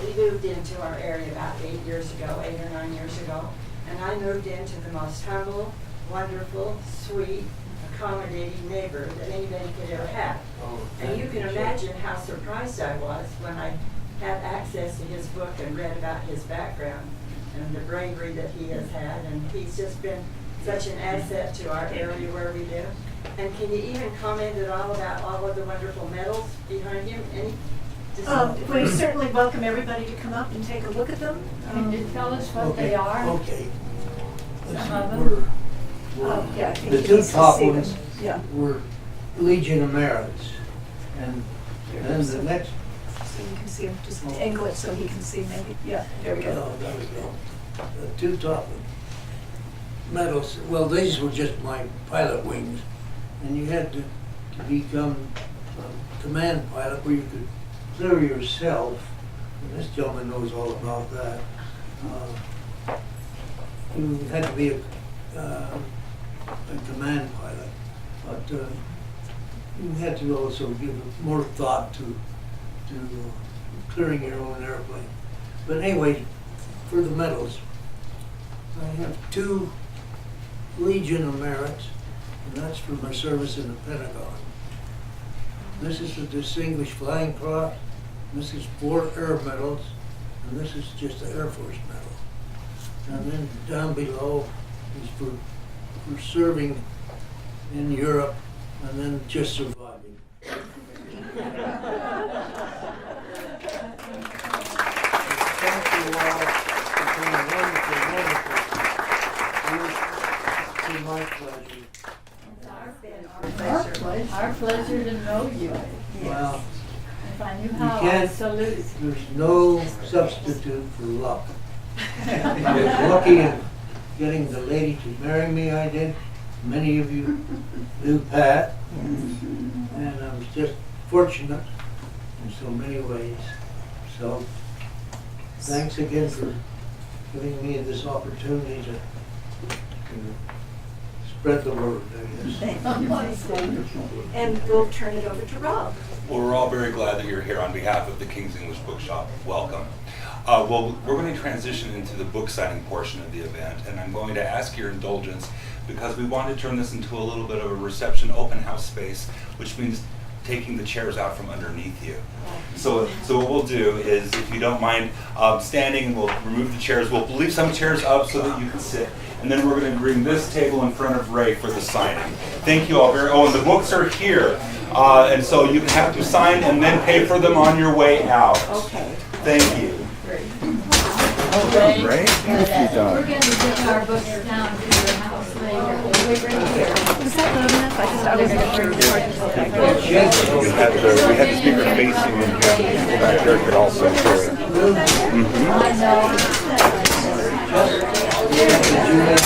We moved into our area about 8 or 9 years ago, and I moved into the most humble, wonderful, sweet, accommodating neighbor that anybody could ever have. And you can imagine how surprised I was when I had access to his book and read about his background and the bravery that he has had, and he's just been such an asset to our area where we live. And can you even comment at all about all of the wonderful medals behind him? We certainly welcome everybody to come up and take a look at them. Can you tell us what they are? Okay. Let's see, Some of them? Yeah, I think the you two need to top see them. ones Yeah. were Legion of Merits. And then the next, So you can see them, just angle it so he can see maybe. Yeah, there we go. oh, there we go. The two top medals, well, these were just my pilot wings. And you had to become a command pilot where you could clear yourself. And this gentleman knows all about that. You had to be a command pilot, but you had to also give more thought to clearing your own airplane. But anyway, for the medals, I have 2 Legion of Merits, and that's for my service in the Pentagon. This is the Distinguished Flying Cross, this is 4 Air Medals, and this is just the Air Force Medal. And then down below is for serving in Europe and then just surviving. Thank you all for being wonderful. It's been my pleasure. Our pleasure to know you. Well, If I knew you how, I'd can't, salute. there's no substitute for luck. I was lucky in getting the lady to marry me, I did. Many of you knew Pat. And I was just fortunate in so many ways. So, thanks again for giving me this opportunity to spread the word, I guess. Thank you. And we'll turn it over to Rob. Well, we're all very glad that you're here on behalf of the King's English Bookshop. Welcome. Well, we're going to transition into the book signing portion of the event, and I'm going to ask your indulgence because we want to turn this into a little bit of a reception open house space, which means taking the chairs out from underneath you. So what we'll do is, if you don't mind standing, and we'll remove the chairs. We'll leave some chairs up so that you can sit. And then we're going to bring this table in front of Ray for the signing. Thank you all very much. Oh, and the books are here. And so you have to sign and then pay for them on your way out. Okay. Thank you. Ray, Ray? we're going to get our books down to your house later. Was that loud enough? I just thought we were going to turn the recording back on. We had the speaker facing and you have the people back there could also hear it. I know. Did you have